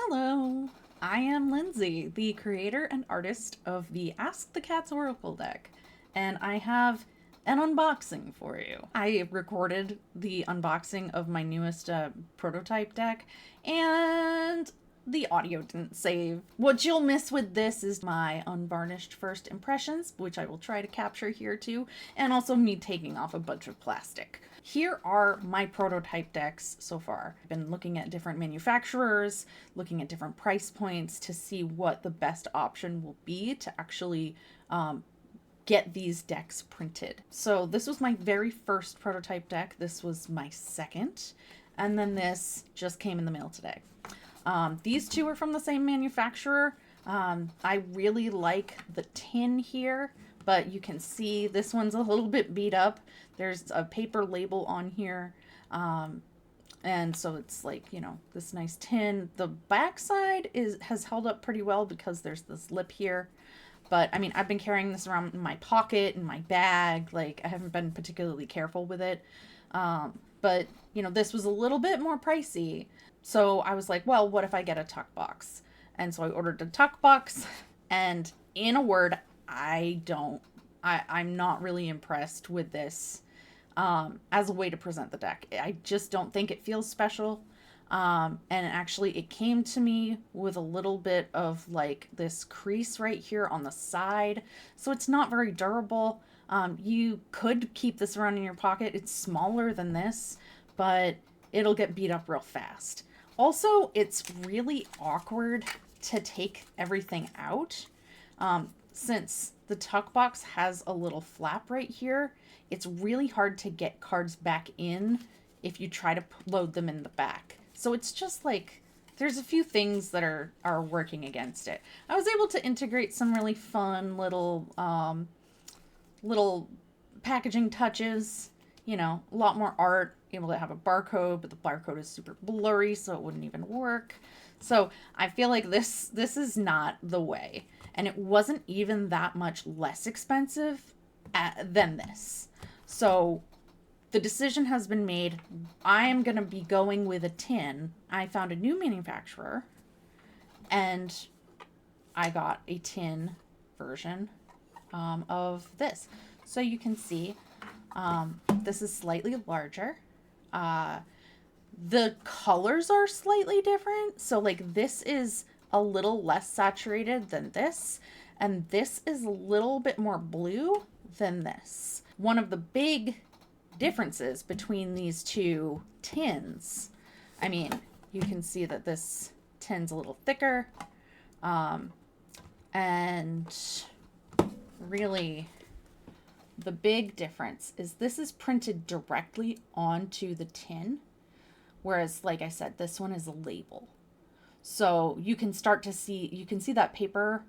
Hello, I am Lindsay, the creator and artist of the Ask the Cats Oracle deck, and I have an unboxing for you. I recorded the unboxing of my newest prototype deck, and the audio didn't save. What you'll miss with this is my unvarnished first impressions, which I will try to capture here too, and also me taking off a bunch of plastic. Here are my prototype decks so far. I've been looking at different manufacturers, looking at different price points to see what the best option will be to actually get these decks printed. So this was my very first prototype deck. This was my second, and then this just came in the mail today. These two are from the same manufacturer. I really like the tin here, but you can see this one's a little bit beat up. There's a paper label on here. And so it's like, you know, this nice tin. The backside has held up pretty well because there's this lip here. But I mean, I've been carrying this around in my pocket, in my bag. Like, I haven't been particularly careful with it. But, you know, this was a little bit more pricey. So I was like, well, what if I get a tuck box? And so I ordered a tuck box. And in a word, I'm not really impressed with this as a way to present the deck. I just don't think it feels special. And actually it came to me with a little bit of like this crease right here on the side. So it's not very durable. You could keep this around in your pocket. It's smaller than this, but it'll get beat up real fast. Also, it's really awkward to take everything out. Since the tuck box has a little flap right here, it's really hard to get cards back in if you try to load them in the back. So it's just like, there's a few things that are working against it. I was able to integrate some really fun little packaging touches, you know, a lot more art, able to have a barcode, but the barcode is super blurry, so it wouldn't even work. So I feel like this is not the way. And it wasn't even that much less expensive than this. So the decision has been made. I am going to be going with a tin. I found a new manufacturer, and I got a tin version of this. So you can see this is slightly larger. The colors are slightly different. So like this is a little less saturated than this, and this is a little bit more blue than this. One of the big differences between these two tins, I mean, you can see that this tin's a little thicker, and really the big difference is this is printed directly onto the tin, whereas like I said, this one is a label. So you can start to see, you can see that paper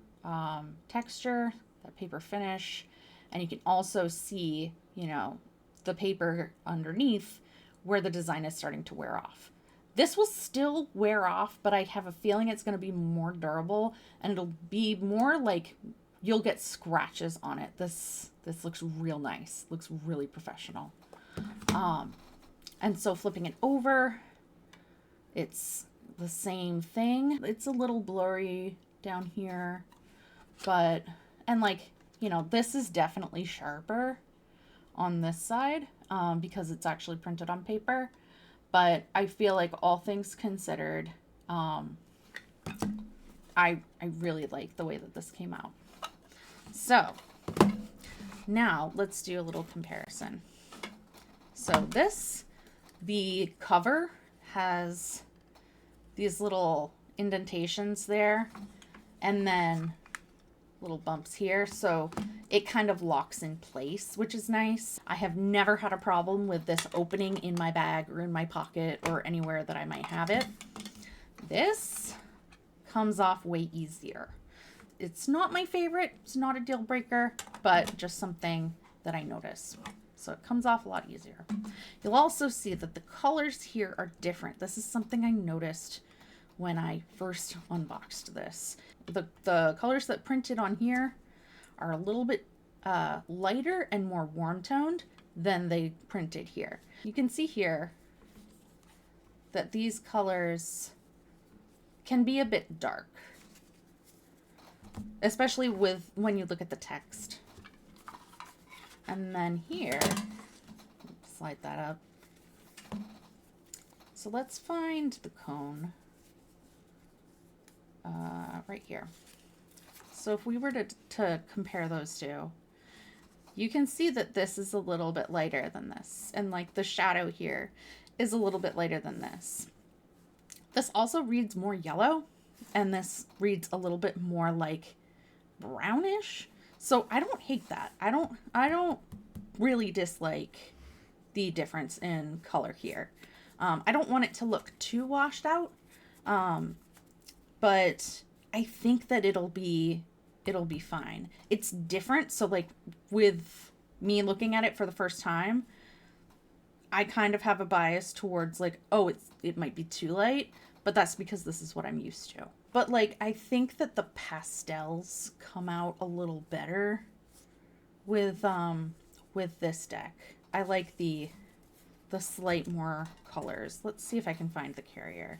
texture, that paper finish, and you can also see, you know, the paper underneath where the design is starting to wear off. This will still wear off, but I have a feeling it's going to be more durable, and it'll be more like you'll get scratches on it. This looks real nice, looks really professional. And so flipping it over, it's the same thing. It's a little blurry down here, but, and like, you know, this is definitely sharper on this side because it's actually printed on paper. But I feel like all things considered, I really like the way that this came out. So now let's do a little comparison. So this, the cover has these little indentations there, and then little bumps here, so it kind of locks in place, which is nice. I have never had a problem with this opening in my bag or in my pocket or anywhere that I might have it. This comes off way easier. It's not my favorite, it's not a deal breaker, but just something that I notice. So it comes off a lot easier. You'll also see that the colors here are different. This is something I noticed when I first unboxed this. The colors that printed on here are a little bit lighter and more warm toned than they printed here. You can see here that these colors can be a bit dark, especially with when you look at the text. And then here, slide that up. So let's find the cone right here. So if we were to compare those two, you can see that this is a little bit lighter than this. And like the shadow here is a little bit lighter than this. This also reads more yellow, and this reads a little bit more like brownish. So I don't hate that. I don't really dislike the difference in color here. I don't want it to look too washed out, but I think that it'll be fine. It's different. So like with me looking at it for the first time, I kind of have a bias towards like, oh, it might be too light, but that's because this is what I'm used to. But like, I think that the pastels come out a little better with this deck. I like the slight more colors. Let's see if I can find the carrier.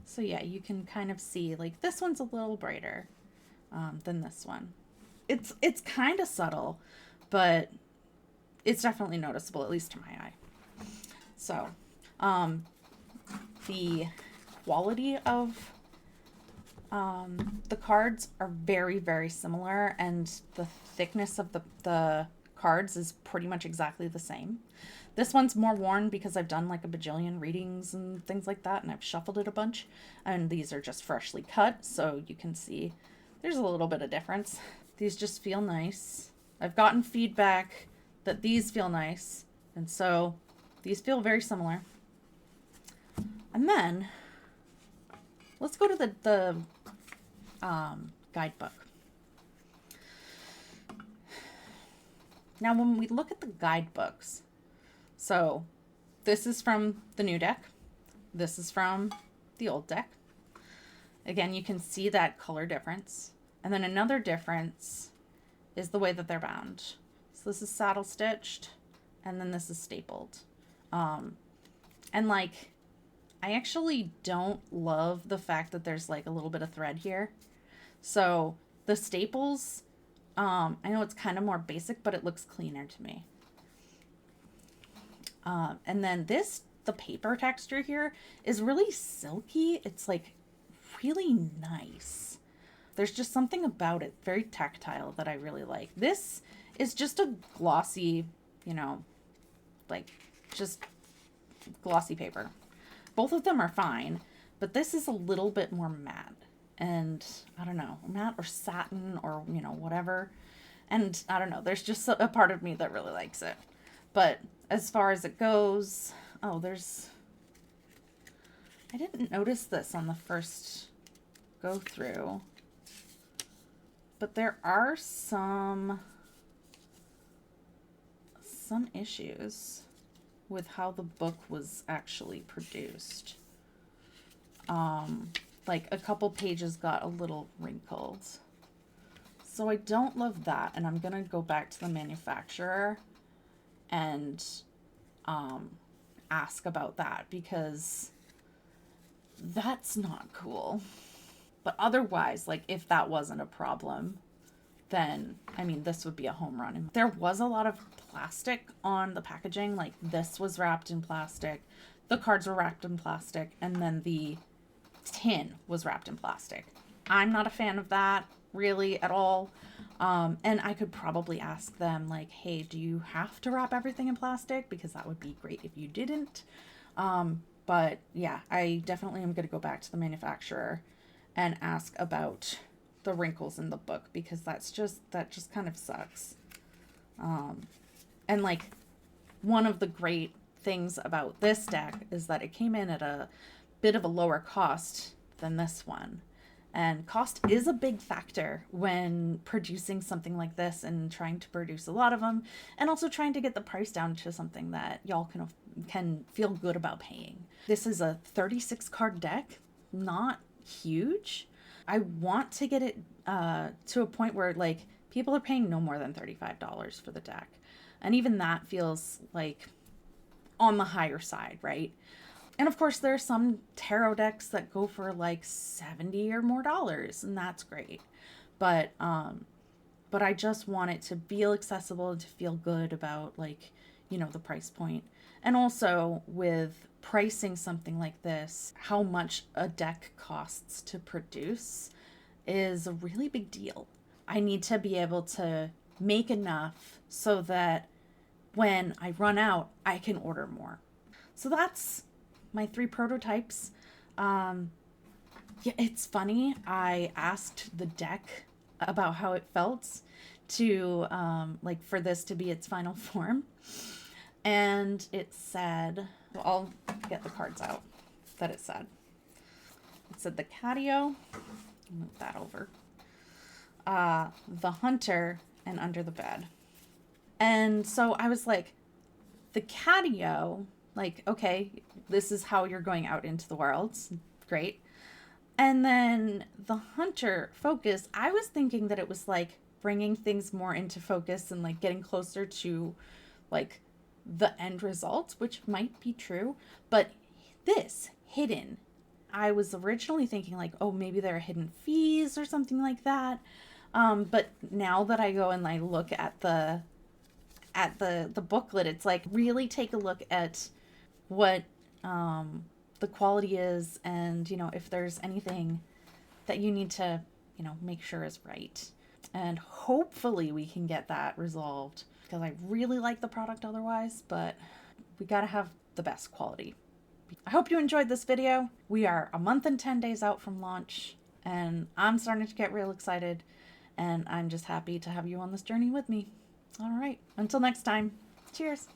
So yeah, you can kind of see like this one's a little brighter than this one. It's kind of subtle, but it's definitely noticeable, at least to my eye. So the quality of the cards are very, very similar, and the thickness of the cards is pretty much exactly the same. This one's more worn because I've done like a bajillion readings and things like that, and I've shuffled it a bunch, and these are just freshly cut, so you can see there's a little bit of difference. These just feel nice. I've gotten feedback that these feel nice, and so these feel very similar. And then let's go to the guidebook. Now, when we look at the guidebooks, so this is from the new deck. This is from the old deck. Again, you can see that color difference. And then another difference is the way that they're bound. So this is saddle stitched, and then this is stapled. And like, I actually don't love the fact that there's like a little bit of thread here. So the staples, I know it's kind of more basic, but it looks cleaner to me. And then the paper texture here is really silky. It's like really nice. There's just something about it, very tactile, that I really like. This is just a glossy, like just glossy paper. Both of them are fine, but this is a little bit more matte. And I don't know, matte or satin or, whatever. And I don't know, there's just a part of me that really likes it. But as far as it goes, I didn't notice this on the first go through, but there are some issues with how the book was actually produced. Like a couple pages got a little wrinkled. So I don't love that, and I'm gonna go back to the manufacturer and ask about that, because that's not cool. But otherwise, like if that wasn't a problem, then I mean this would be a home run. There was a lot of plastic on the packaging, like this was wrapped in plastic, the cards were wrapped in plastic, and then the tin was wrapped in plastic. I'm not a fan of that really at all. And I could probably ask them like, hey, do you have to wrap everything in plastic? Because that would be great if you didn't. But yeah, I definitely am going to go back to the manufacturer and ask about the wrinkles in the book, because that just kind of sucks. And like one of the great things about this deck is that it came in at a bit of a lower cost than this one. And cost is a big factor when producing something like this and trying to produce a lot of them, and also trying to get the price down to something that y'all can feel good about paying. This is a 36 card deck, not huge. I want to get it to a point where like people are paying no more than $35 for the deck. And even that feels like on the higher side, right? And of course, there are some tarot decks that go for like 70 or more dollars, and that's great. But I just want it to feel accessible and to feel good about, like, the price point. And also with pricing something like this, how much a deck costs to produce is a really big deal. I need to be able to make enough so that when I run out, I can order more. So that's my 3 prototypes. Yeah, it's funny. I asked the deck about how it felt to like for this to be its final form, and it said, well, I'll get the cards out that it said. It said the catio, move that over, the hunter, and under the bed. And so I was like, the catio, like, okay, this is how you're going out into the world. Great. And then the hunter focus, I was thinking that it was like bringing things more into focus and like getting closer to like the end result, which might be true. But this hidden, I was originally thinking like, oh, maybe there are hidden fees or something like that. But now that I go and I look at the booklet, it's like really take a look at what the quality is, and if there's anything that you need to make sure is right, and hopefully we can get that resolved, because I really like the product otherwise, but we got to have the best quality. I hope you enjoyed this video. We are a month and 10 days out from launch, and I'm starting to get real excited, and I'm just happy to have you on this journey with me. All right, until next time, cheers.